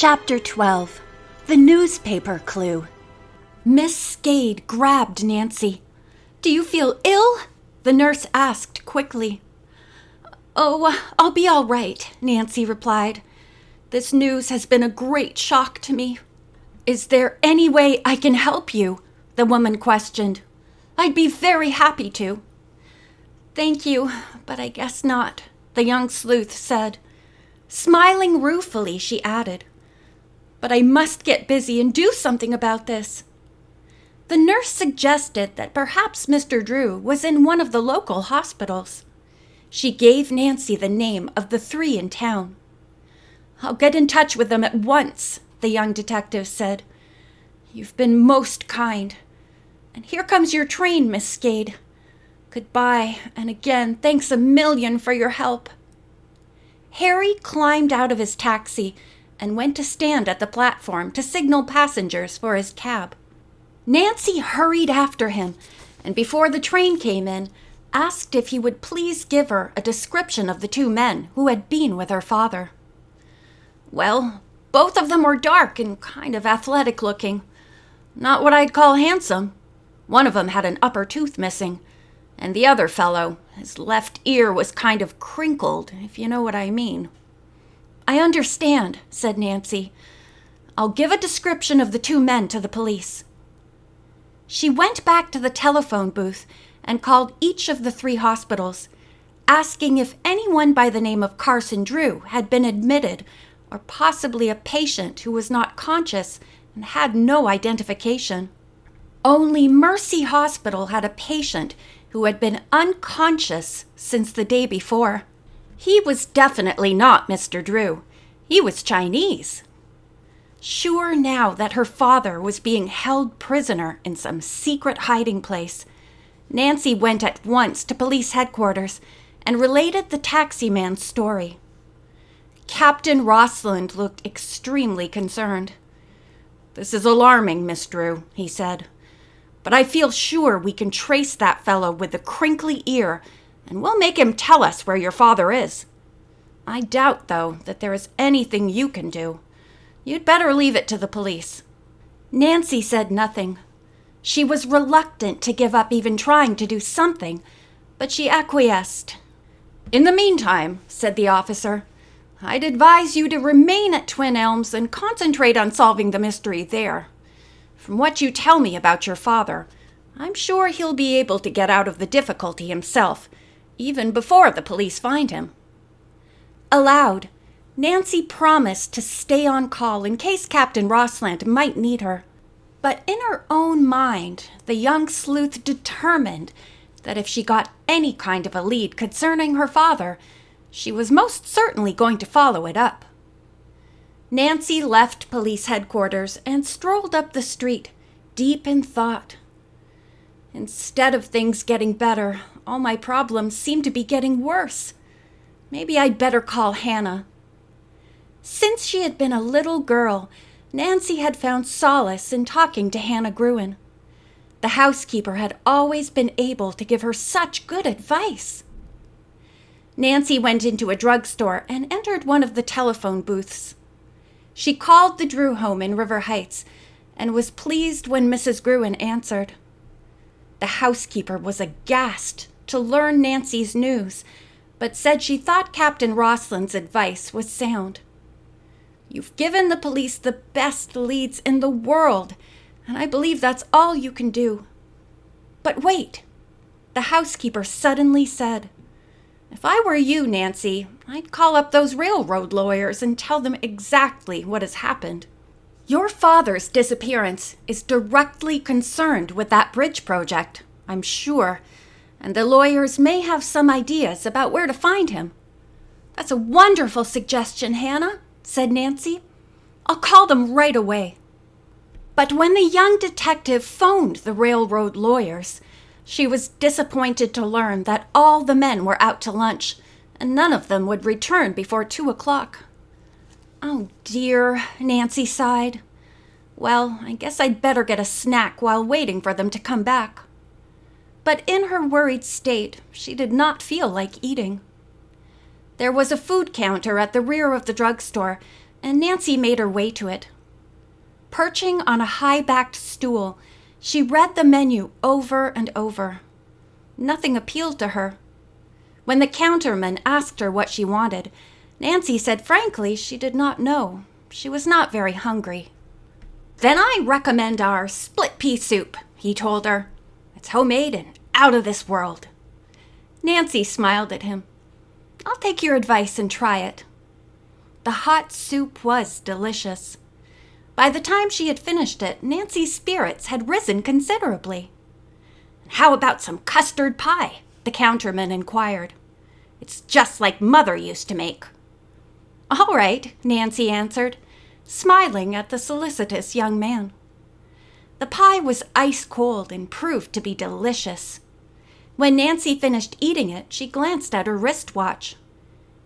Chapter 12. The Newspaper Clue. Miss Skade grabbed Nancy. "Do you feel ill?" the nurse asked quickly. "Oh, I'll be all right," Nancy replied. "This news has been a great shock to me." "Is there any way I can help you?" the woman questioned. "I'd be very happy to." "Thank you, but I guess not," the young sleuth said. Smiling ruefully, she added, "But I must get busy and do something about this." The nurse suggested that perhaps Mr. Drew was in one of the local hospitals. She gave Nancy the name of the 3 in town. "I'll get in touch with them at once," the young detective said. "You've been most kind. And here comes your train, Miss Skade. Goodbye, and again, thanks a million for your help." Harry climbed out of his taxi and went to stand at the platform to signal passengers for his cab. Nancy hurried after him, and before the train came in, asked if he would please give her a description of the 2 men who had been with her father. "Well, both of them were dark and kind of athletic looking. Not what I'd call handsome. One of them had an upper tooth missing, and the other fellow, his left ear was kind of crinkled, if you know what I mean." "I understand," said Nancy. "I'll give a description of the 2 men to the police." She went back to the telephone booth and called each of the 3 hospitals, asking if anyone by the name of Carson Drew had been admitted, or possibly a patient who was not conscious and had no identification. Only Mercy Hospital had a patient who had been unconscious since the day before. He was definitely not Mr. Drew. He was Chinese. Sure now that her father was being held prisoner in some secret hiding place, Nancy went at once to police headquarters and related the taxi man's story. Captain Rosalind looked extremely concerned. "This is alarming, Miss Drew," he said. "But I feel sure we can trace that fellow with the crinkly ear, and we'll make him tell us where your father is. I doubt, though, that there is anything you can do. You'd better leave it to the police." Nancy said nothing. She was reluctant to give up even trying to do something, but she acquiesced. "In the meantime," said the officer, "I'd advise you to remain at Twin Elms and concentrate on solving the mystery there. From what you tell me about your father, I'm sure he'll be able to get out of the difficulty himself, even before the police find him." Aloud, Nancy promised to stay on call in case Captain Rosalind might need her. But in her own mind, the young sleuth determined that if she got any kind of a lead concerning her father, she was most certainly going to follow it up. Nancy left police headquarters and strolled up the street, deep in thought. Instead of things getting better, all my problems seem to be getting worse. Maybe I'd better call Hannah. Since she had been a little girl, Nancy had found solace in talking to Hannah Gruen. The housekeeper had always been able to give her such good advice. Nancy went into a drugstore and entered one of the telephone booths. She called the Drew home in River Heights and was pleased when Mrs. Gruen answered. The housekeeper was aghast to learn Nancy's news, but said she thought Captain Rosalind's advice was sound. "You've given the police the best leads in the world, and I believe that's all you can do." "But wait," the housekeeper suddenly said. "If I were you, Nancy, I'd call up those railroad lawyers and tell them exactly what has happened. Your father's disappearance is directly concerned with that bridge project, I'm sure, and the lawyers may have some ideas about where to find him." "That's a wonderful suggestion, Hannah," said Nancy. "I'll call them right away." But when the young detective phoned the railroad lawyers, she was disappointed to learn that all the men were out to lunch, and none of them would return before 2:00. "Oh dear," Nancy sighed. "Well, I guess I'd better get a snack while waiting for them to come back." But in her worried state, she did not feel like eating. There was a food counter at the rear of the drugstore, and Nancy made her way to it. Perching on a high-backed stool, she read the menu over and over. Nothing appealed to her. When the counterman asked her what she wanted, Nancy said frankly she did not know. She was not very hungry. "Then I recommend our split pea soup," he told her. "It's homemade and out of this world." Nancy smiled at him. "I'll take your advice and try it." The hot soup was delicious. By the time she had finished it, Nancy's spirits had risen considerably. "How about some custard pie?" the counterman inquired. "It's just like Mother used to make." "All right," Nancy answered, smiling at the solicitous young man. The pie was ice cold and proved to be delicious. When Nancy finished eating it, she glanced at her wristwatch.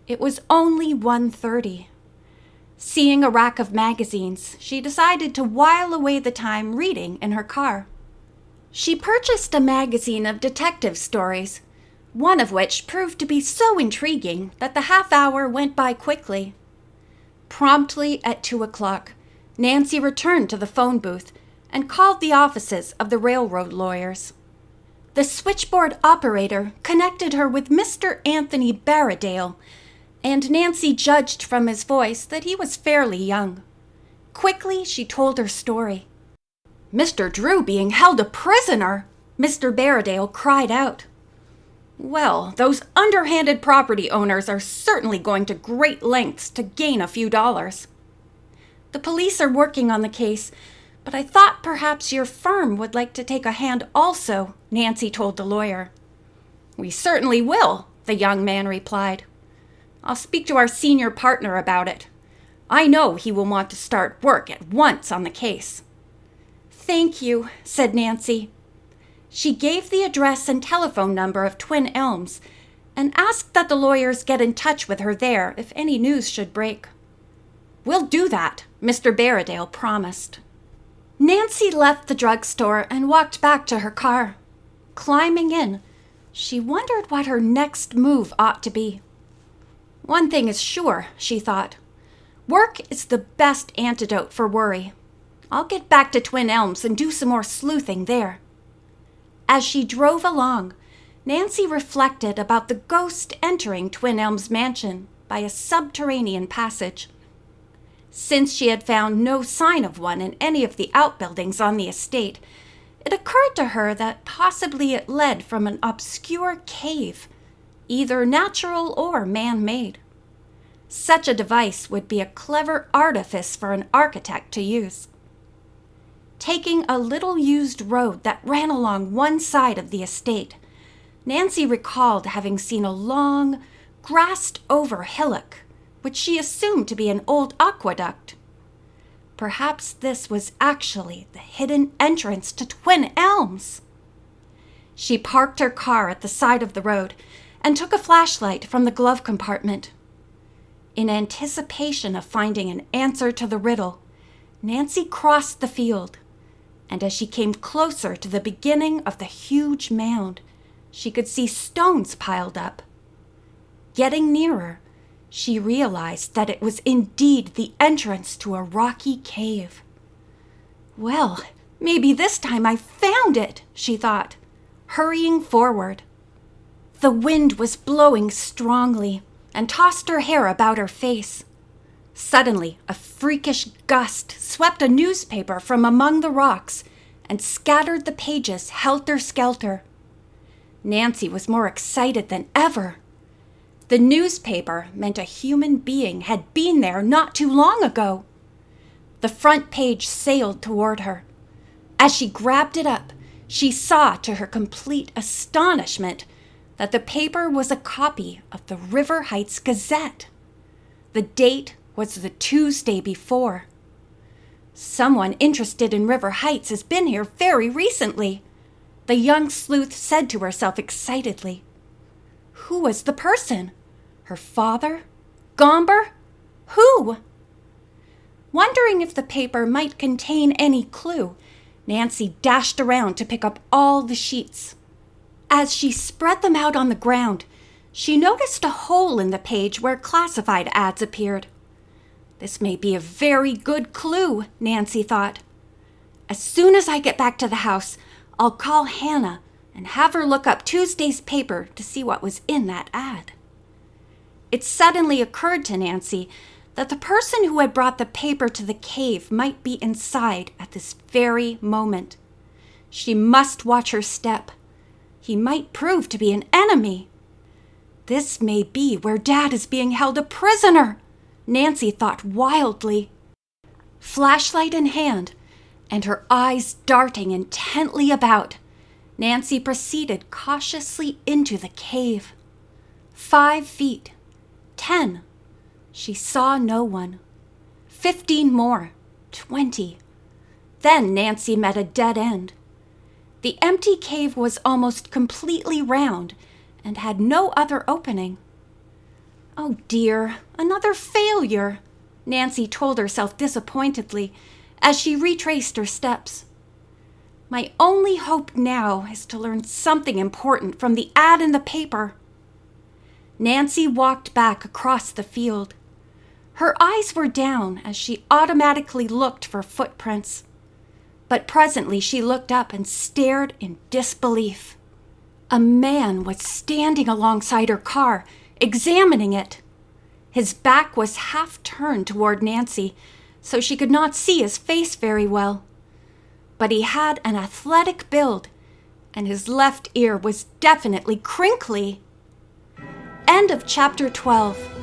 It was only 1:30. Seeing a rack of magazines, she decided to while away the time reading in her car. She purchased a magazine of detective stories, one of which proved to be so intriguing that the half hour went by quickly. Promptly at 2:00, Nancy returned to the phone booth and called the offices of the railroad lawyers. The switchboard operator connected her with Mr. Anthony Barradale, and Nancy judged from his voice that he was fairly young. Quickly, she told her story. "Mr. Drew being held a prisoner!" Mr. Barradale cried out. "Well, those underhanded property owners are certainly going to great lengths to gain a few dollars. The police are working on the case, but I thought perhaps your firm would like to take a hand also," Nancy told the lawyer. "We certainly will," the young man replied. "I'll speak to our senior partner about it. I know he will want to start work at once on the case." "Thank you," said Nancy. She gave the address and telephone number of Twin Elms and asked that the lawyers get in touch with her there if any news should break. "We'll do that," Mr. Barradale promised. Nancy left the drugstore and walked back to her car. Climbing in, she wondered what her next move ought to be. One thing is sure, she thought. Work is the best antidote for worry. I'll get back to Twin Elms and do some more sleuthing there. As she drove along, Nancy reflected about the ghost entering Twin Elms Mansion by a subterranean passage. Since she had found no sign of one in any of the outbuildings on the estate, it occurred to her that possibly it led from an obscure cave, either natural or man-made. Such a device would be a clever artifice for an architect to use. Taking a little used road that ran along one side of the estate, Nancy recalled having seen a long, grassed-over hillock, which she assumed to be an old aqueduct. Perhaps this was actually the hidden entrance to Twin Elms. She parked her car at the side of the road and took a flashlight from the glove compartment. In anticipation of finding an answer to the riddle, Nancy crossed the field, and as she came closer to the beginning of the huge mound, she could see stones piled up. Getting nearer, she realized that it was indeed the entrance to a rocky cave. "Well, maybe this time I've found it," she thought, hurrying forward. The wind was blowing strongly and tossed her hair about her face. Suddenly, a freakish gust swept a newspaper from among the rocks and scattered the pages helter-skelter. Nancy was more excited than ever. The newspaper meant a human being had been there not too long ago. The front page sailed toward her. As she grabbed it up, she saw to her complete astonishment that the paper was a copy of the River Heights Gazette. The date was the Tuesday before. "Someone interested in River Heights has been here very recently," the young sleuth said to herself excitedly. Who was the person? Her father? Gomber? Who? Wondering if the paper might contain any clue, Nancy dashed around to pick up all the sheets. As she spread them out on the ground, she noticed a hole in the page where classified ads appeared. This may be a very good clue, Nancy thought. As soon as I get back to the house, I'll call Hannah and have her look up Tuesday's paper to see what was in that ad. It suddenly occurred to Nancy that the person who had brought the paper to the cave might be inside at this very moment. She must watch her step. He might prove to be an enemy. This may be where Dad is being held a prisoner, Nancy thought wildly. Flashlight in hand, and her eyes darting intently about, Nancy proceeded cautiously into the cave. 5 feet. 10. She saw no one. 15 more. 20. Then Nancy met a dead end. The empty cave was almost completely round and had no other opening. Oh dear, another failure, Nancy told herself disappointedly as she retraced her steps. My only hope now is to learn something important from the ad in the paper. Nancy walked back across the field. Her eyes were down as she automatically looked for footprints. But presently she looked up and stared in disbelief. A man was standing alongside her car, examining it. His back was half turned toward Nancy, so she could not see his face very well. But he had an athletic build, and his left ear was definitely crinkly. End of chapter 12.